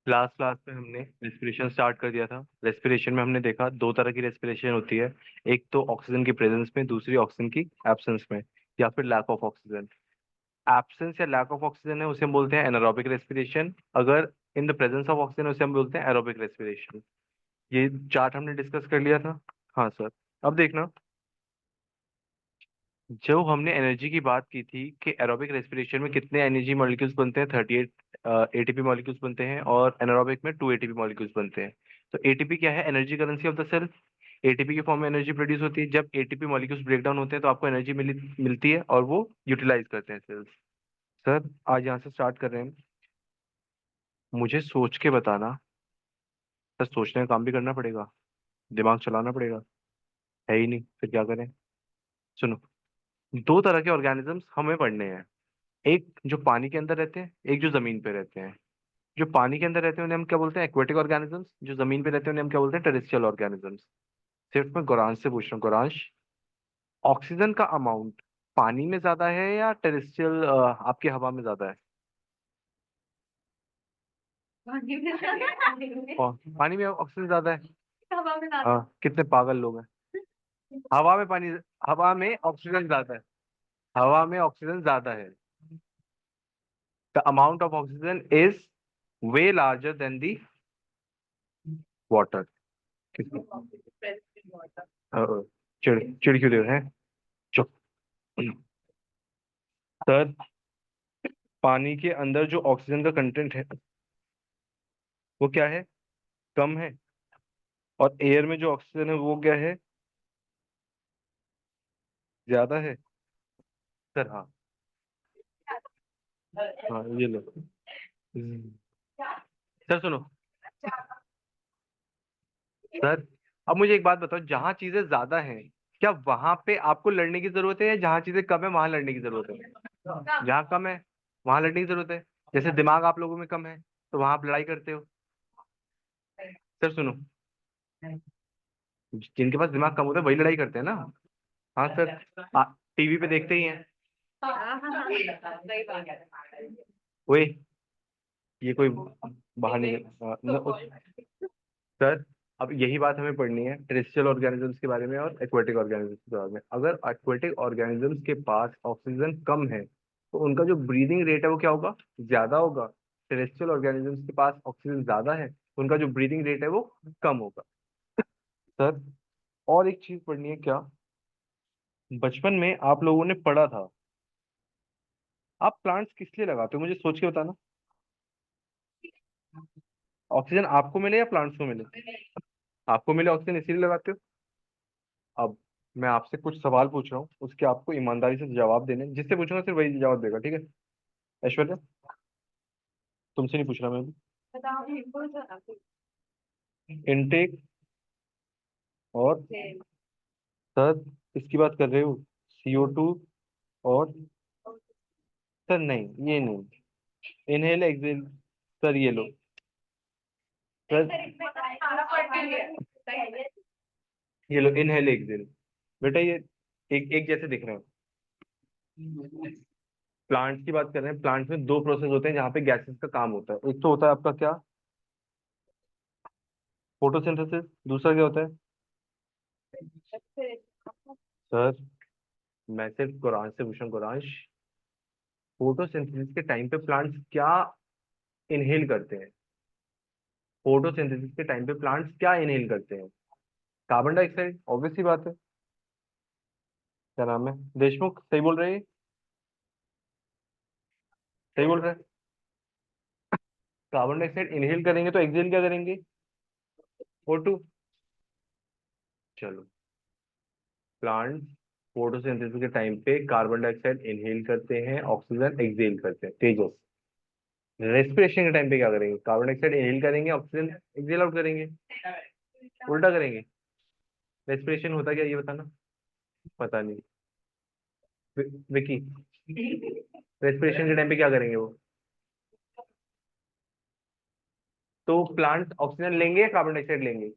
Last class में हमने respiration start कर दिया था। रेस्पिरेशन में हमने देखा दो तरह की रेस्पिरेशन होती है। एक तो ऑक्सीजन की प्रेजेंस में, दूसरी ऑक्सीजन की एब्सेंस में, या फिर लैक ऑफ ऑक्सीजन। एब्सेंस या लैक ऑफ ऑक्सीजन है उसे हम बोलते हैं एनारोबिक रेस्पिरेशन। अगर in the presence of oxygen उसे हम बोलते हैं एरोबिक रेस्पिरेशन। ये चार्ट हमने डिस्कस कर लिया था। हाँ सर। अब देखना, जो हमने एनर्जी की बात की थी कि एरोबिक रेस्पिरेशन में कितने एनर्जी मॉलिक्यूल्स बनते हैं, 38 एटीपी मॉलिक्यूल्स बनते हैं, और एनारोबिक में 2 एटीपी मॉलिक्यूल्स बनते हैं। तो एटीपी क्या है? Energy currency of the cell. ATP के फॉर्म में एनर्जी प्रोड्यूस होती है। जब एटीपी मॉलिक्यूल्स ब्रेक डाउन होते हैं तो आपको एनर्जी मिलती है और वो यूटिलाइज करते हैं सेल्स। सर आज यहाँ से स्टार्ट कर रहे हैं। मुझे सोच के बताना। सर सोचने का काम भी करना पड़ेगा, दिमाग चलाना पड़ेगा। है ही नहीं, फिर क्या करें? सुनो, दो तरह के ऑर्गेनिजम्स हमें पढ़ने हैं। एक जो पानी के अंदर रहते हैं, एक जो जमीन पे रहते हैं। जो पानी के अंदर रहते हैं उन्हें हम क्या बोलते हैं? Aquatic organisms. जो जमीन पे रहते हैं उन्हें हम क्या बोलते हैं? Terrestrial organisms. सिर्फ मैं गौरांश से पूछ रहा हूँ, गौरांश, ऑक्सीजन का अमाउंट पानी में ज्यादा है या टेरेस्ट्रियल आपकी हवा में ज्यादा है? और पानी में ऑक्सीजन ज्यादा है। हाँ, कितने पागल लोग हैं। हवा में पानी, हवा में ऑक्सीजन ज्यादा है। हवा में ऑक्सीजन ज्यादा है। The amount of oxygen is way larger than the water. चिड़ चिड़ क्यों रहे हैं? चुप। सर, पानी के अंदर जो ऑक्सीजन का कंटेंट है वो क्या है? कम है। और एयर में जो ऑक्सीजन है वो क्या है? ज्यादा है। सर हाँ। हाँ ये लो। सर सुनो। सर अब मुझे एक बात बताओ, जहां चीजें ज्यादा हैं क्या वहां पे आपको लड़ने की जरूरत है, या जहां चीजें कम है वहां लड़ने की जरूरत है? जहां कम है वहां लड़ने की जरूरत है। जैसे दिमाग आप लोगों में कम है तो वहां आप लड़ाई करते हो। सर सुनो, जिनके पास दिमाग कम होता है वही लड़ाई करते हैं ना। हाँ सर, टीवी पे देखते ही हैं। ओए, ये कोई बाहर नहीं सर, अब यही बात हमें पढ़नी है टेरेस्ट्रियल ऑर्गेनिजम्स के बारे में और एक्वेटिक ऑर्गेनिजम्स के बारे में। अगर एक्वेटिक ऑर्गेनिजम्स के पास ऑक्सीजन कम है तो उनका जो ब्रीदिंग रेट है वो क्या होगा? ज्यादा होगा। टेरेस्ट्रियल ऑर्गेनिजम्स के पास ऑक्सीजन ज्यादा है तो उनका जो ब्रीदिंग रेट है वो कम होगा। सर और एक चीज पढ़नी है क्या? बचपन में आप लोगों ने पढ़ा था, आप प्लांट्स किस लिए लगाते हो? मुझे सोच के बताना। ऑक्सीजन आपको मिले या प्लांट्स को मिले? आपको मिले ऑक्सीजन इसीलिए लगाते हो। अब मैं आपसे कुछ सवाल पूछ रहा हूँ, उसके आपको ईमानदारी से जवाब देने, जिससे पूछूंगा सिर्फ वही जवाब देगा, ठीक है? ऐश्वर्या, तुमसे नहीं पूछ रहा मैं अभी। इनटेक और, सर इसकी बात कर रहे हो? CO2 और, सर नहीं ये नहीं। Inhale exhale. सर ये लो। सर ये लो, इनहेल एक्सेल। बेटा ये एक एक जैसे दिख रहे हैं। प्लांट्स की बात कर रहे हैं। प्लांट्स में दो प्रोसेस होते हैं जहाँ पे गैसेस का काम होता है। एक तो होता है आपका क्या? फोटोसिंथेसिस। दूसरा क्या होता है? सर मैं सिर्फ कुरान से पूछा, कुरान। फोटोसिंथेसिस के टाइम पे प्लांट्स क्या इनहेल करते हैं? फोटोसिंथेसिस के टाइम पे प्लांट्स क्या इनहेल करते हैं? कार्बन डाइऑक्साइड, ऑब्वियस सी बात है। क्या नाम है? देशमुख, सही बोल रहे हैं? सही बोल रहे हैं। कार्बन डाइऑक्साइड इनहेल करेंगे तो एक्सहेल क्या करेंगे? O2। चलो, प्लांट्स फोटोसिंथेसिस के टाइम पे कार्बन डाइऑक्साइड इनहेल करते हैं, ऑक्सीजन एक्सहेल करते हैं। तेजस, रेस्पिरेशन के टाइम पे क्या करेंगे? कार्बन डाइऑक्साइड इनहेल करेंगे, ऑक्सीजन एक्सहेल आउट करेंगे। उल्टा करेंगे। रेस्पिरेशन होता क्या ये बताना। पता नहीं। विकी, रेस्पिरेशन के टाइम पे क्या करेंगे वो? तो प्लांट ऑक्सीजन लेंगे या कार्बन डाइऑक्साइड लेंगे?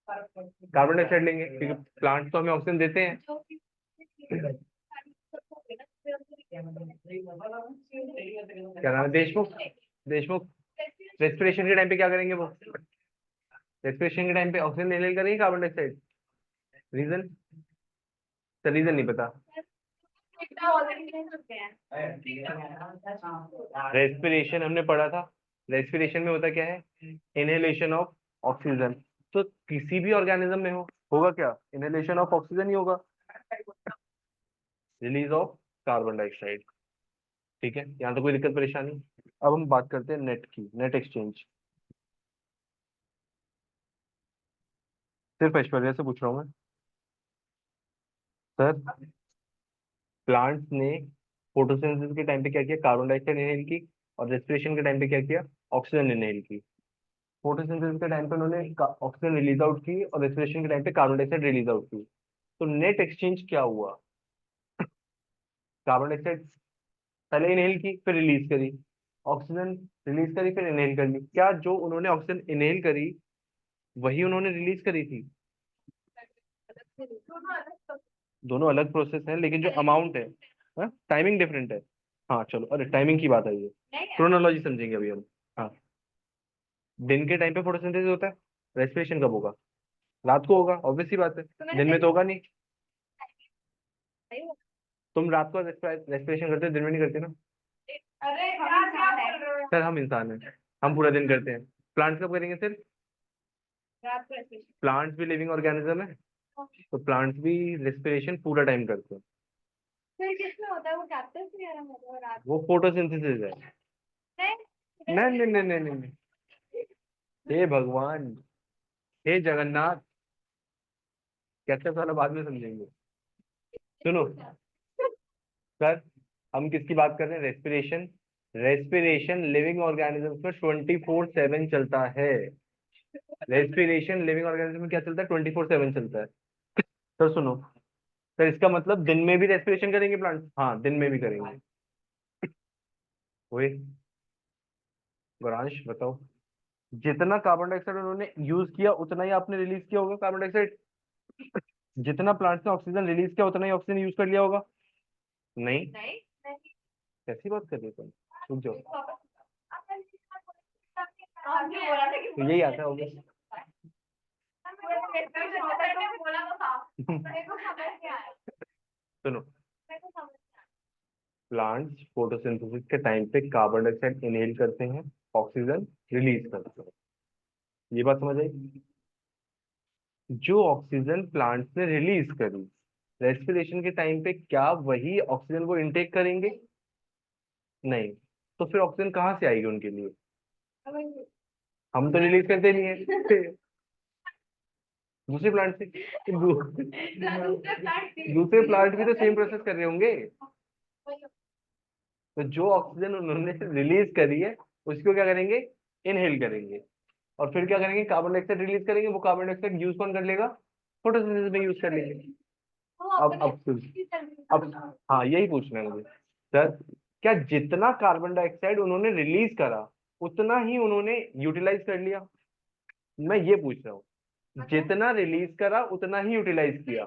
कार्बन डाइऑक्साइड लेंगे क्योंकि प्लांट तो हमें ऑक्सीजन देते हैं। क्या नाम है? देशमुख। देशमुख, रेस्पिरेशन के टाइम पे क्या करेंगे वो? रेस्पिरेशन के टाइम पे ऑक्सीजन इनहेल करेंगे कार्बन डाइऑक्साइड? रीजन? तो रीजन नहीं पता। रेस्पिरेशन हमने पढ़ा था, रेस्पिरेशन में होता क्या है? Inhalation of oxygen. तो किसी भी ऑर्गेनिज्म में होगा क्या? इनहेलेशन ऑफ ऑक्सीजन ही होगा, रिलीज ऑफ कार्बन डाइऑक्साइड। ठीक है, यहाँ तो कोई दिक्कत परेशानी? अब हम बात करते हैं नेट की, नेट एक्सचेंज। सिर्फ ऐश्वर्या से पूछ रहा हूँ मैं। सर, प्लांट्स ने फोटोसिंथेसिस के टाइम पे क्या किया? कार्बन डाइऑक्साइड इनहेल की, और रेस्पिरेशन के टाइम पे क्या किया? ऑक्सीजन इनहेल की। फोटोसिंथेसिस के टाइम पे उन्होंने ऑक्सीजन रिलीज आउट की, और रेस्पिरेशन के टाइम पे कार्बन डाइऑक्साइड रिलीज आउट की। तो नेट एक्सचेंज क्या हुआ? कार्बन डाइऑक्साइड पहले इनहेल की, फिर रिलीज करी, ऑक्सीजन रिलीज करी, फिर इनहेल कर ली। क्या जो उन्होंने ऑक्सीजन इनहेल करी वही उन्होंने रिलीज करी थी? दोनों अलग प्रोसेस है, लेकिन जो अमाउंट है, टाइमिंग डिफरेंट है। हाँ चलो, अरे टाइमिंग की बात आई है, क्रोनोलॉजी समझेंगे अभी हम। हाँ, दिन के टाइम पे फोटोसिंथेसिस होता है, रेस्पिरेशन कब होगा? रात को होगा, ऑब्वियस सी बात है। दिन में तो होगा नहीं। तुम रात को रेस्पिरेशन करते हो, दिन में नहीं करते ना? अरे क्या क्या बोल रहे हो? सर हम इंसान हैं, हम पूरा दिन करते हैं। प्लांट्स कब करेंगे सर? रात को रेस्पिरेशन। प्लांट्स भी लिविंग ऑर्गेनिज्म है, तो प्लांट्स भी रेस्पिरेशन पूरा टाइम करते हैं। फिर किसमें होता है वो कैप्टन से यार मतलब रात वो फोटोसिंथेसिस है। में नहीं नहीं नहीं नहीं नहीं नहीं। हे भगवान, हे जगन्नाथ, कैसे वाला बाद में समझेंगे। सुनो सर, हम किसकी बात कर रहे हैं? रेस्पिरेशन। रेस्पिरेशन लिविंग ऑर्गेनिजम्स में 24/7 चलता है। रेस्पिरेशन लिविंग ऑर्गेनिज्म में क्या चलता है? 24/7 चलता है। सर सुनो, सर इसका मतलब दिन में भी रेस्पिरेशन करेंगे प्लांट? हाँ, दिन में भी करेंगे। वही, गौरांश बताओ, जितना कार्बन डाइऑक्साइड उन्होंने यूज किया उतना ही आपने रिलीज किया होगा कार्बन डाइऑक्साइड। जितना प्लांट ने ऑक्सीजन रिलीज किया उतना ही ऑक्सीजन यूज कर लिया होगा। नहीं, नहीं नहीं कैसी बात कर रहे हो तुम? रुक जाओ, आपने बोला था कि तो यही आता है होगा। रेस्पिरेशन होता है तो बोला तो था मेरे को समझ नहीं आया सुनो, मेरे को समझ नहीं प्लांट्स फोटोसिंथेसिस के टाइम पे कार्बन डाइऑक्साइड इनहेल करते हैं, ऑक्सीजन रिलीज करते हैं। ये बात समझ आई? जो ऑक्सीजन प्लांट्स ने रिलीज करी रेस्पिरेशन के टाइम पे, क्या वही ऑक्सीजन को इनटेक करेंगे? नहीं। तो फिर ऑक्सीजन कहाँ से आएगी उनके लिए? आया हम तो रिलीज करते नहीं है। दूसरे प्लांट से। दूसरे प्लांट भी तो सेम प्रोसेस कर रहे होंगे। तो जो ऑक्सीजन उन्होंने रिलीज करी है उसको क्या करेंगे? इनहेल करेंगे, और फिर क्या करेंगे? कार्बन डाइऑक्साइड रिलीज करेंगे। वो कार्बन डाइऑक्साइड यूज कौन कर लेगा? फोटोसिंथेसिस में यूज कर लेंगे। अब अब हाँ, यही पूछना है मुझे। सर, क्या जितना कार्बन डाइऑक्साइड उन्होंने रिलीज करा उतना ही उन्होंने यूटिलाइज कर लिया? मैं ये पूछ रहा हूँ, जितना रिलीज करा उतना ही यूटिलाइज किया,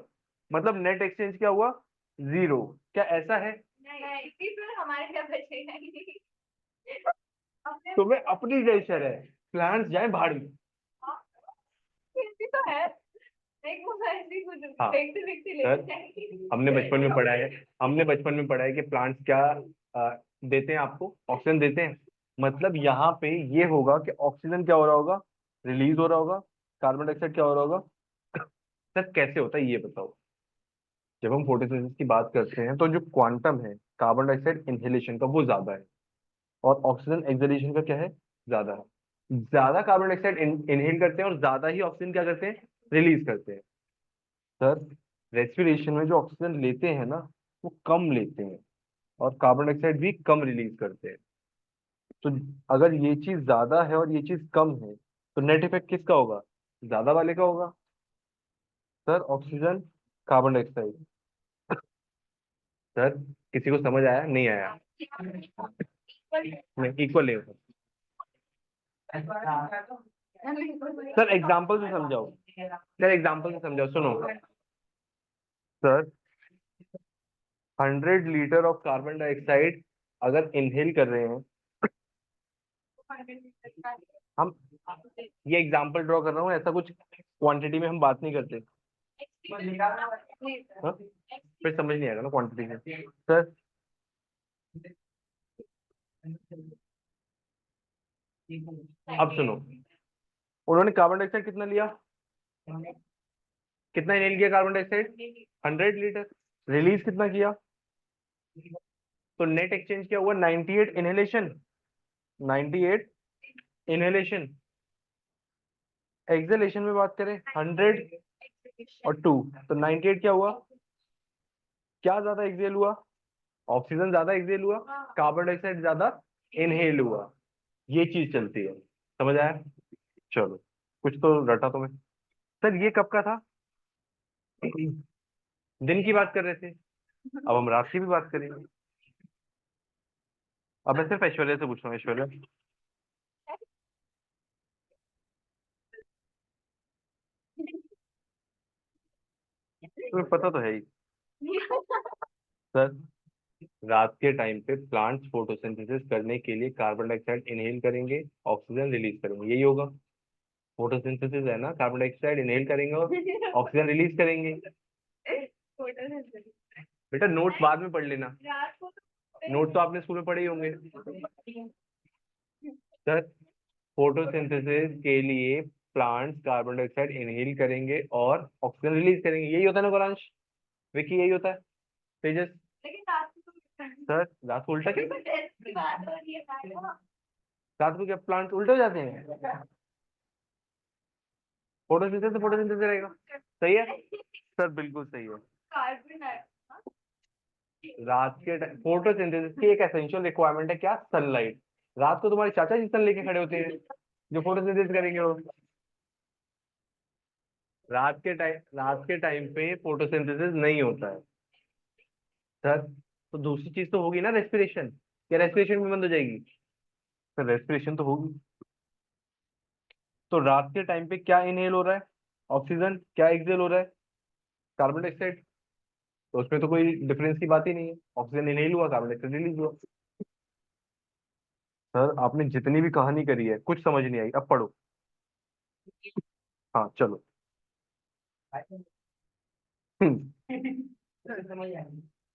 मतलब नेट एक्सचेंज क्या हुआ? जीरो। क्या ऐसा है? नहीं फिर हमारे क्या बचेगा ही नहीं अपने तुम्हें अपनी टेंशन है, प्लांट्स जाए भाड़ में। खेती तो है एक वो ऐसी कुछ हाँ देखते देखते सर, लेके जाएंगे हमने बचपन में पढ़ा है, हमने बचपन में पढ़ा है कि प्लांट्स क्या देते हैं आपको? ऑक्सीजन देते हैं। मतलब यहाँ पे ये होगा कि ऑक्सीजन क्या हो रहा होगा? रिलीज हो रहा होगा। कार्बन डाइऑक्साइड क्या हो रहा होगा? सर कैसे होता है ये बताओ। जब हम फोटोसिंथेसिस की बात करते हैं तो जो क्वांटम है कार्बन डाइऑक्साइड इनहेलेशन का वो ज्यादा है, और ऑक्सीजन एक्सहेलेशन का क्या है? ज्यादा है। ज्यादा कार्बन डाइऑक्साइड इनहेल करते हैं और ज्यादा ही ऑक्सीजन क्या करते हैं? रिलीज करते हैं। सर, रेस्पिरेशन में जो ऑक्सीजन लेते हैं ना, वो कम लेते हैं, और कार्बन डाइऑक्साइड भी कम रिलीज करते हैं। तो अगर ये चीज ज्यादा है और ये चीज कम है, तो नेट इफेक्ट किसका होगा? ज्यादा वाले का होगा। Sir, oxygen, carbon dioxide. Sir, किसी को समझ आया नहीं आया? नहीं, इक्वल है। सर एग्जाम्पल से समझाओ, सर एग्जाम्पल से समझाओ, सुनो। Sir, 100 litre of carbon dioxide अगर इनहेल कर रहे हैं हम ये एग्जांपल ड्रॉ कर रहा हूँ, ऐसा कुछ क्वांटिटी में हम बात नहीं करते। हाँ? फिर समझ नहीं आएगा ना क्वांटिटी में। सर अब सुनो, उन्होंने कार्बन डाइऑक्साइड कितना लिया, कितना इनहेल किया कार्बन डाइऑक्साइड, 100 लीटर। रिलीज कितना किया, तो नेट एक्सचेंज क्या हुआ, 98 इनहेलेशन, 98 इनहेलेशन। एक्सहेलेशन में बात करें 100 और 2, तो 98 क्या हुआ, क्या ज्यादा एक्सहेल हुआ, ऑक्सीजन ज्यादा एक्सहेल हुआ, कार्बन डाइऑक्साइड ज्यादा इनहेल हुआ। ये चीज चलती है, समझ आया। चलो, कुछ तो रटा तुम्हें। सर ये कब का था, दिन की बात कर रहे थे, अब हम रात की भी बात करेंगे। अब मैं सिर्फ ऐश्वर्या से पूछ रहा हूँ, ऐश्वर्या तुम्हें पता तो है ही। सर रात के टाइम पे प्लांट्स फोटोसिंथेसिस करने के लिए कार्बन डाइऑक्साइड इनहेल करेंगे, ऑक्सीजन रिलीज करेंगे, यही होगा। फोटोसिंथेसिस है ना, कार्बन डाइऑक्साइड इनहेल करेंगे और ऑक्सीजन रिलीज करेंगे। बेटा नोट्स बाद में पढ़ लेना, नोट तो आपने स्कूल में पढ़े ही होंगे। सर फोटोसिंथेसिस के लिए प्लांट्स कार्बन डाइऑक्साइड इनहेल करेंगे और ऑक्सीजन रिलीज करेंगे, यही होता है ना गोरांश, विकी यही होता है। तेजस, सर रात को उल्टा क्यों, रात को क्या प्लांट्स उल्टे हो जाते हैं, फोटोसिंथेसिस से फोटोसिंथेसिस रहेगा, सही है। सर बिल्कुल सही है। रात के फोटोसिंथेसिस की एक एसेंशियल रिक्वायरमेंट है क्या, सनलाइट। रात को तुम्हारे चाचा जी सन लेके खड़े होते हैं जो फोटोसिंथेसिस करेंगे वो। रात के टाइम पे फोटोसिंथेसिस नहीं होता है सर। तो दूसरी चीज तो होगी ना, रेस्पिरेशन, क्या रेस्पिरेशन भी बंद हो जाएगी, सर रेस्पिरेशन तो होगी। तो रात के टाइम पे क्या इनहेल हो रहा है, ऑक्सीजन, क्या एक्सहेल हो रहा है, कार्बन डाइऑक्साइड। तो उसमें तो कोई डिफरेंस की बात ही नहीं है, ऑक्सीजन इनहेल हुआ, कार्बन डाइऑक्साइड रिलीज हुआ। सर आपने जितनी भी कहानी करी है कुछ समझ नहीं आई, अब पढ़ो। हाँ चलो।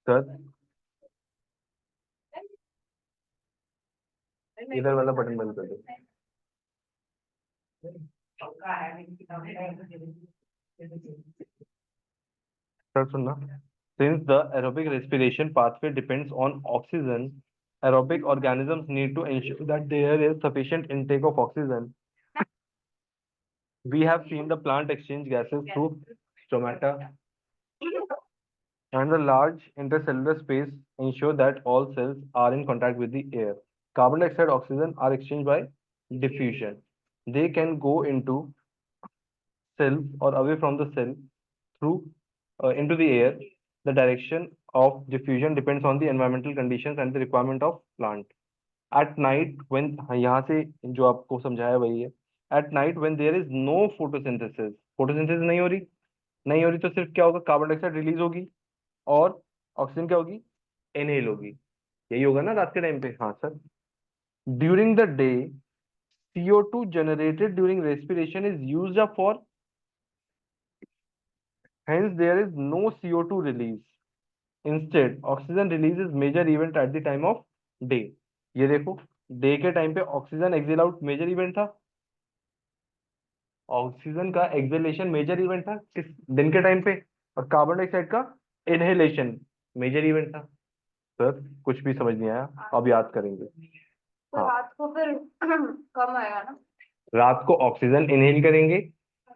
सर इधर वाला बटन बंद कर दो। सर सुनना, since the aerobic respiration pathway depends on oxygen, aerobic organisms need to ensure that there is sufficient intake of oxygen. We have seen the plant exchange gases through stomata, and the large intercellular space ensure that all cells are in contact with the air. Carbon dioxide, oxygen are exchanged by diffusion. They can go into cells or away from the cell through into the air. The direction of diffusion depends on the environmental conditions and the requirement of plant. At night when, हाँ, यहाँ से जो आपको समझाया वही है। At night when there is no photosynthesis, photosynthesis नहीं हो रही तो सिर्फ क्या होगा, कार्बन डाइऑक्साइड रिलीज होगी और ऑक्सीजन क्या होगी, इनहेल होगी। यही होगा ना रात के टाइम पे, हाँ sir. During the day CO2 generated during respiration is used up for, hence there is no CO2 release. Instead, oxygen release is major event at the time of day. ये देखो, डे के time पे oxygen exhale out major event था, oxygen का exhalation major event था किस दिन के टाइम पे, और कार्बन डाइऑक्साइड का इनहेलेशन मेजर इवेंट था। सर कुछ भी समझ नहीं आया, अब याद करेंगे। तो हाँ, रात को फिर कम आएगा ना। रात को ऑक्सीजन इनहेल करेंगे,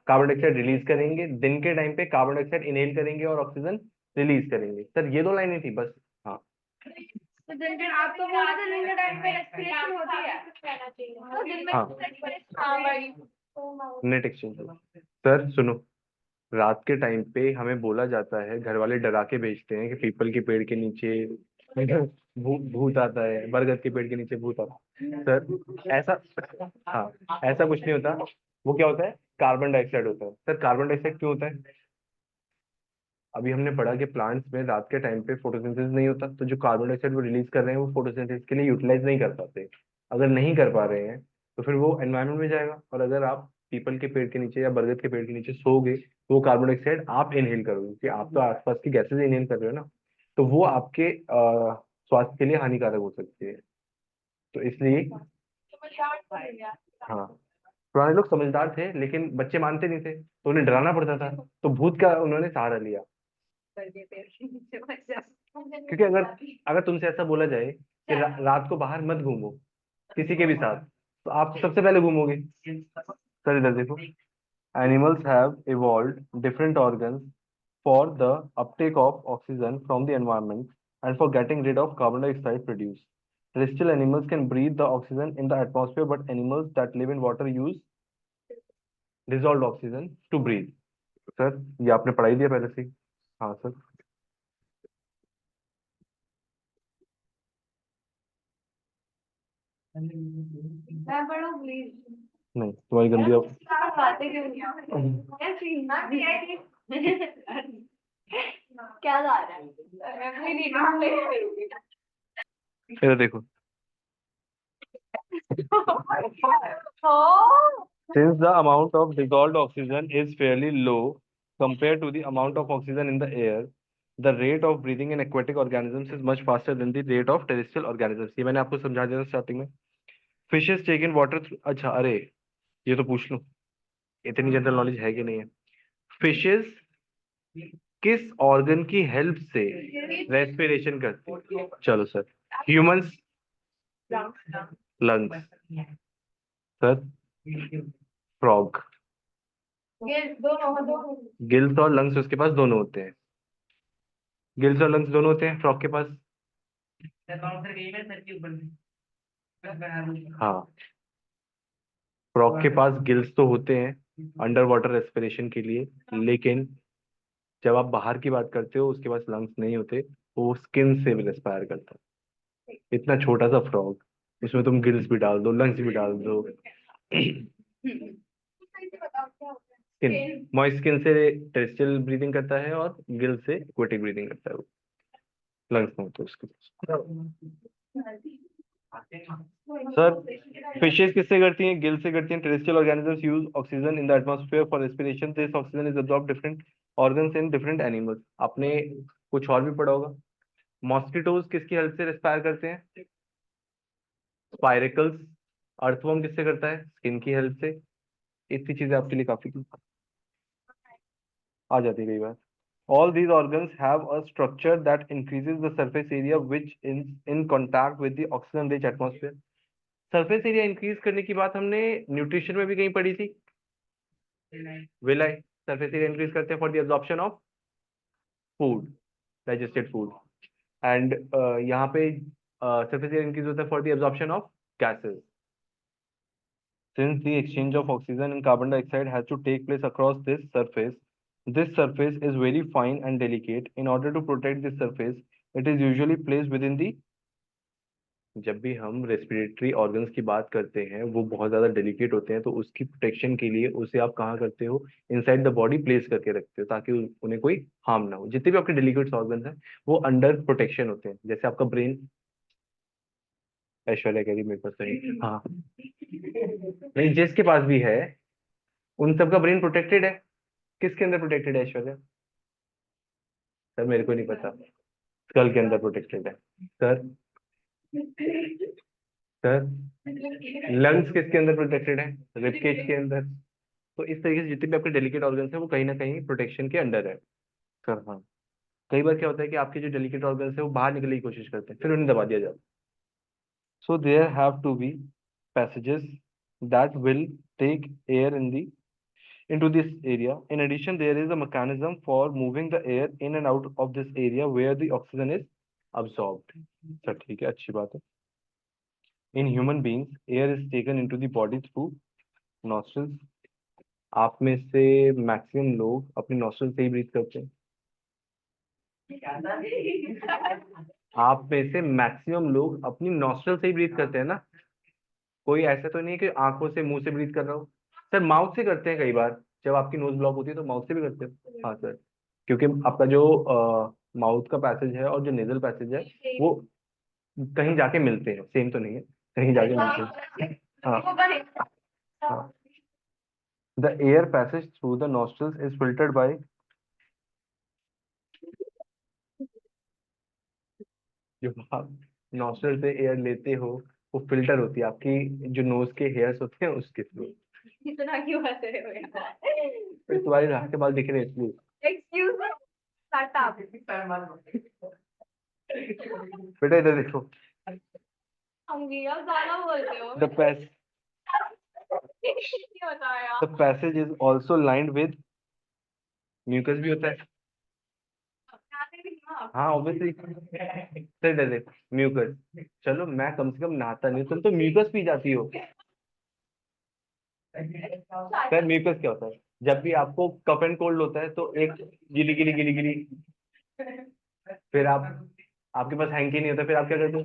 कार्बन डाइऑक्साइड रिलीज करेंगे, दिन के टाइम पे कार्बन डाइऑक्साइड इनहेल करेंगे और ऑक्सीजन रिलीज करेंगे। सर ये दो लाइनें थी बस। हाँ तो दिन दिन आप तो बोल रहे थे दिन के टाइम पे रेस्पिरेशन होती है, तो दिन में हाँ, respiration- हाँ भाई। Net exchange. सर सुनो, रात के टाइम पे हमें बोला जाता है, घर वाले डरा के भेजते हैं कि पीपल के पेड़ के नीचे भूत आता है, बरगद के पेड़ के नीचे भूत आता है। सर ऐसा, हाँ ऐसा कुछ नहीं होता। वो क्या होता है, कार्बन डाइऑक्साइड होता है। सर कार्बन डाइऑक्साइड क्यों होता है, अभी हमने पढ़ा कि प्लांट्स में रात के टाइम पे फोटोसिंथेसिस नहीं होता, तो जो कार्बन डाइऑक्साइड वो रिलीज कर रहे हैं वो फोटोसिंथेसिस के लिए यूटिलाइज नहीं कर पाते। अगर नहीं कर पा रहे हैं तो फिर वो एनवायरनमेंट में जाएगा, और अगर आप पीपल के पेड़ के नीचे या बरगद के पेड़ के नीचे सोओगे तो वो कार्बन डाइऑक्साइड आप इनहेल करोगे, क्योंकि आप तो आसपास की गैसेज इनहेल कर रहे हो ना, तो वो आपके स्वास्थ्य के लिए हानिकारक हो सकती है। तो इसलिए हाँ, पुराने लोग समझदार थे लेकिन बच्चे मानते नहीं थे तो उन्हें डराना पड़ता था, तो भूत का उन्होंने सहारा लिया। क्योंकि अगर अगर तुमसे ऐसा बोला जाए कि रात को बाहर मत घूमो किसी के भी साथ, तो आप सबसे पहले घूमोगे। सर इधर देखो, animals have evolved different organs for the uptake of oxygen from the environment and for getting rid of carbon dioxide produced. Terrestrial animals can breathe the oxygen in the atmosphere, but animals that live in water use dissolved oxygen to breathe. Sir ये आपने पढ़ाई दिया पहले से ही। हाँ sir. मैं पढ़ूं please. नहीं तुम्हारी गंदी बातें क्यों नहीं क्या गा रहा है? मैं कोई नहीं नाम ले रही इधर देखो, हूँ। since the amount of dissolved oxygen is fairly low compared to the amount of oxygen in the air, the rate of breathing in aquatic organisms is much faster than the rate of terrestrial organisms. ये मैंने आपको समझा दिया था starting में। Fishes take in water, अच्छा अरे ये तो पूछ लूं, इतनी जनरल नॉलेज है कि नहीं है। फिशेस किस ऑर्गन की हेल्प से रेस्पिरेशन करते हैं? चलो sir, humans lungs, sir frog gills और लंग्स उसके पास दोनों होते हैं, गिल्स और लंग्स दोनों होते हैं फ्रॉग के पास। हाँ, फ्रॉग के पास गिल्स तो होते हैं अंडर वाटर रेस्पिरेशन के लिए, लेकिन जब आप बाहर की बात करते हो उसके पास लंग्स नहीं होते, वो स्किन से भी रेस्पायर करता है। इतना छोटा सा फ्रॉग, उसमें तुम गिल्स भी डाल दो लंग्स भी डाल दो। स्किन, मॉइस्ट स्किन से टेरेस्ट्रियल ब्रीदिंग करता है और गिल से एक्वेटिक ब्रीदिंग करता है वो, लंग्स नहीं होते उसके पास। सर फिशेस किससे करती हैं? गिल से करती हैं। Terrestrial organisms use oxygen in the atmosphere for respiration, this oxygen is absorb different organs in different animals. आपने कुछ और भी पढ़ा होगा। मॉस्किटोज किसकी हेल्प से रेस्पायर करते हैं? स्पाइरेकल्स। अर्थवर्म किससे करता है? स्किन की हेल्प से। इतनी चीजें आपके लिए काफी आ जाती है कई बार। All these organs have a structure that increases the surface area which is in contact with the oxygen rich atmosphere. Surface area increase करने की बात हमने न्यूट्रिशन में भी कहीं पढ़ी थी। विलाई सरफेस एरिया इंक्रीज करते हैं for the absorption of food, digested food. And यहाँ पे सरफेस एरिया इंक्रीज होता है for the absorption of gases. Since the exchange of oxygen and carbon dioxide has to take place across this surface is very fine and delicate. In order to protect this surface, it is usually placed within the, जब भी हम respiratory organs की बात करते हैं वो बहुत ज्यादा डेलिकेट होते हैं, तो उसकी प्रोटेक्शन के लिए उसे आप कहाँ करते हो? इनसाइड द बॉडी प्लेस करके रखते हो, ताकि उन्हें कोई हार्म ना हो। जितने भी आपके डेलिकेट ऑर्गन्स हैं वो अंडर प्रोटेक्शन होते हैं। जैसे आपका ब्रेन, ऐश्वर्या कह रही मेरे पास नहीं, हाँ नहीं जिसके पास भी है उन सबका ब्रेन प्रोटेक्टेड है। किसके अंदर प्रोटेक्टेड है ऐश्वर्या? सर मेरे को नहीं पता। स्कल के अंदर प्रोटेक्टेड है। सर सर लंग्स किसके अंदर प्रोटेक्टेड है? रिबकेज के अंदर। तो इस तरीके से जितने भी आपके डेलिकेट ऑर्गन्स हैं वो कहीं ना कहीं प्रोटेक्शन के अंडर है। सर हाँ, कई बार क्या होता है कि आपके जो डेलिकेट ऑर्गन्स है वो बाहर निकलने की कोशिश करते हैं, फिर उन्हें दबा दिया जाता है। So there have to be passages that will take air into this area. In addition, there is a mechanism for moving the air in and out of this area where the oxygen is absorbed. Sir ठीक है, अच्छी बात है। In human beings, air is taken into the body through nostrils. आप में से maximum लोग अपनी नॉस्ट्रल से ही ब्रीथ करते हैं। आप में से मैक्सिमम लोग अपनी नॉस्ट्रल से ही ब्रीथ करते हैं ना। कोई ऐसा तो नहीं है कि आंखों से मुंह से ब्रीथ कर रहा हो। सर माउथ से करते हैं कई बार, जब आपकी नोज ब्लॉक होती है तो माउथ से भी करते हैं। हाँ सर, क्योंकि आपका जो माउथ का पैसेज है और जो नेजल पैसेज है वो कहीं जाके मिलते हैं, सेम तो नहीं है। कहीं जाके मिलते हैं। हाँ हाँ। The air passage through the nostrils is filtered by, जो आप नॉस्ट्रल से एयर लेते हो वो फिल्टर होती है आपकी जो नोज के हेयर्स होते हैं उसके थ्रू। इतना क्यों हंस रहे हो यार? फिर तुम्हारी राह के बाल दिख रहे हैं इसलिए। Excuse me, shut up. बेटा इधर देखो। होंगी अब ज्यादा बोलते हो। द पैस नहीं होता है यार। The passage is also lined with mucus भी होता है। नहाते भी नहीं हो आप। हाँ ऑब्वियसली। सही दे दे म्यूकस। चलो मैं कम से कम नहाता नहीं, तुम तो म्यूकस पी जाती हो। सर म्यूकस क्या होता है? जब भी आपको कफ एंड कोल्ड होता है तो एक गिली गिली गिली गिली, फिर आप, आपके पास हैंकी नहीं होता, फिर आप क्या करते हो?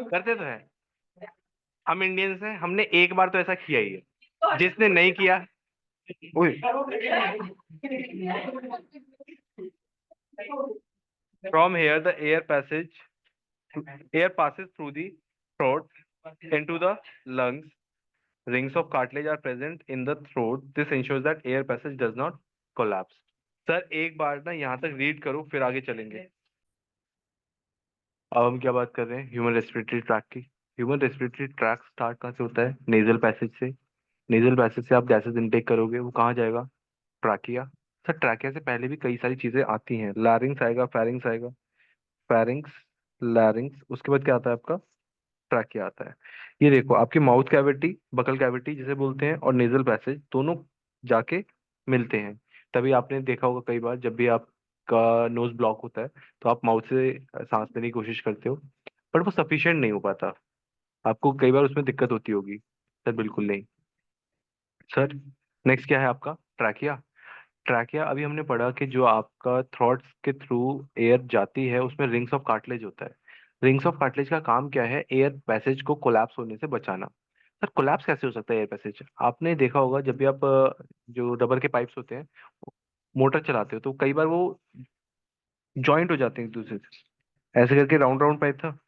करते तो है, हम इंडियंस हैं, हमने एक बार तो ऐसा किया ही है। जिसने नहीं किया, ओए, from here the air passes through the throat into the lungs. Rings of cartilage are present in the throat. This ensures that air passage does not collapse. Sir एक बार ना यहाँ तक रीड करो फिर आगे चलेंगे। अब हम क्या बात कर रहे हैं? ह्यूमन रेस्पिरेटरी ट्रैक की। ह्यूमन रेस्पिरेटरी ट्रैक स्टार्ट कहाँ से होता है? नेजल पैसेज से। नेजल पैसेज से आप गैसेज इनटेक करोगे, वो कहाँ जाएगा? ट्रैकिया। सर ट्रैकिया से पहले भी कई सारी चीजें आती हैं, लैरिंग्स आएगा, फेरिंग्स आएगा, फेरिंग्स, लैरिंग्स, उसके बाद क्या आता है आपका? ट्रैकिया आता है। ये देखो आपकी माउथ कैविटी, बकल कैविटी जिसे बोलते हैं, और नेजल पैसेज दोनों जाके मिलते हैं। तभी आपने देखा होगा कई बार जब भी आपका नोज ब्लॉक होता है तो आप माउथ से सांस लेने की कोशिश करते हो, पर वो सफिशिएंट नहीं हो पाता। आपको कई बार उसमें दिक्कत होती होगी। सर बिल्कुल नहीं। सर नेक्स्ट क्या है आपका? ट्रैकिया। ट्रैकिया अभी हमने पढ़ा कि जो आपका थ्रॉट्स के थ्रू एयर जाती है उसमें रिंग्स ऑफ कार्टिलेज होता है। रिंग्स ऑफ कार्टिलेज का काम क्या है? एयर पैसेज को कोलैप्स होने से बचाना। सर कोलैप्स कैसे हो सकता है एयर पैसेज? आपने देखा होगा जब भी आप जो रबर के पाइप्स होते हैं मोटर चलाते हो तो कई बार वो जॉइंट हो जाते हैं एक दूसरे से, ऐसे करके राउंड राउंड पाइप था।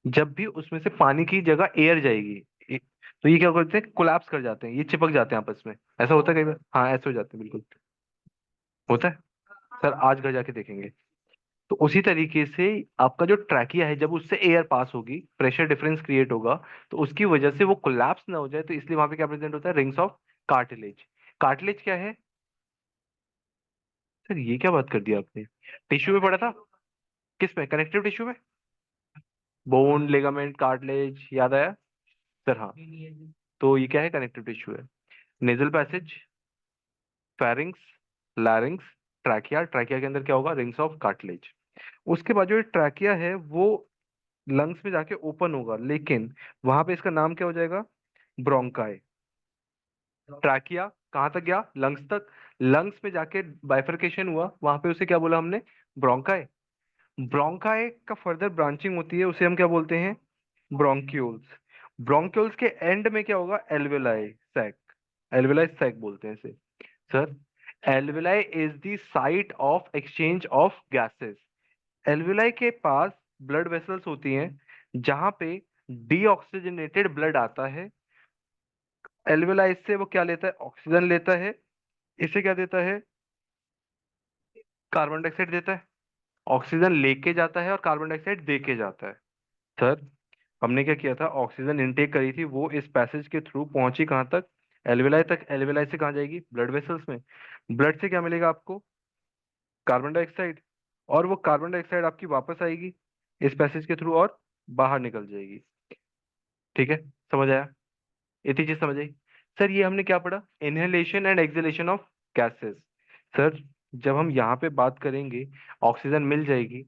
जब भी उसमें से पानी की जगह एयर जाएगी तो ये क्या करते हैं? कोलैप्स कर जाते हैं, ये चिपक जाते हैं आपस में। ऐसा होता है कई बार, हाँ ऐसे हो जाते हैं बिल्कुल, होता है। सर आज घर जाके देखेंगे। तो उसी तरीके से आपका जो ट्रैकिया है जब उससे एयर पास होगी, प्रेशर डिफरेंस क्रिएट होगा, तो उसकी वजह से वो कोलैप्स ना हो जाए, तो इसलिए वहां पे क्या प्रेजेंट होता है? Rings of cartilage. कार्टिलेज क्या है? सर ये क्या बात कर दी आपने? टिश्यू में पढ़ा था। किस में? कनेक्टिव टिश्यू में। बोन, लिगामेंट, कार्टिलेज, याद आया? सर हाँ। तो ये क्या है? कनेक्टिव टिश्यू है। Nasal passage, pharynx, लैरिंग्स, trachea. Trachea के अंदर क्या होगा? Rings of cartilage. उसके बाद जो ट्रैकिया है वो लंग्स में जाके ओपन होगा, लेकिन वहां पे इसका नाम क्या हो जाएगा? ब्रोंकाई। ट्रैकिया कहाँ तक गया? लंग्स तक। लंग्स में जाके बाइफरकेशन हुआ, वहां पे उसे क्या बोला हमने? ब्रोंकाई। ब्रोंकाई का फर्दर ब्रांचिंग होती है, उसे हम क्या बोलते हैं? ब्रोंक्यूल्स। ब्रोंक्यूल्स के एंड में क्या होगा? Alveoli sac. एल्वेलाई सैक बोलते हैं इसे। Sir alveoli is the site of exchange of gases. Alveoli के पास ब्लड वेसल्स होती हैं जहां पे डीऑक्सीजनेटेड ब्लड आता है। एल्वेलाई से वो क्या लेता है? ऑक्सीजन लेता है। इसे क्या देता है? कार्बन डाइऑक्साइड देता है। ऑक्सीजन लेके जाता है और कार्बन डाइऑक्साइड दे के जाता है। सर हमने क्या किया था? ऑक्सीजन इनटेक करी थी, वो इस पैसेज के थ्रू पहुंची कहाँ तक? एल्वेलाई तक। एल्वेलाई से कहाँ जाएगी? ब्लड वेसल्स में। ब्लड से क्या मिलेगा आपको? Carbon dioxide. और वो कार्बन डाइऑक्साइड आपकी वापस आएगी इस पैसेज के थ्रू और बाहर निकल जाएगी। ठीक है, समझ आया? इतनी चीज समझ आई? सर ये हमने क्या पढ़ा? Inhalation and exhalation of gases. Sir जब हम यहाँ पे बात करेंगे ऑक्सीजन मिल जाएगी,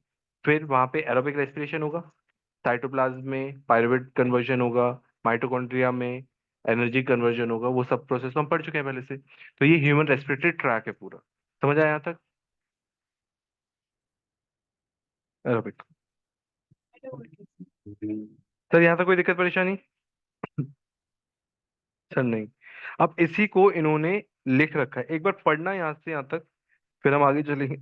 फिर वहां पे एरोबिक रेस्पिरेशन होगा, साइटोप्लाज्म में पायरुवेट कन्वर्जन होगा, माइटोकॉन्ड्रिया में एनर्जी कन्वर्जन होगा, वो सब प्रोसेस हम पढ़ चुके हैं पहले से। तो ये ह्यूमन रेस्पिरेटरी ट्रैक है पूरा। समझ आया यहाँ तक? एरोबिक। सर यहाँ तक कोई दिक्कत परेशानी? सर नहीं। अब इसी को इन्होंने लिख रखा है, एक बार पढ़ना यहाँ से यहाँ तक, फिर हम आगे चलेंगे।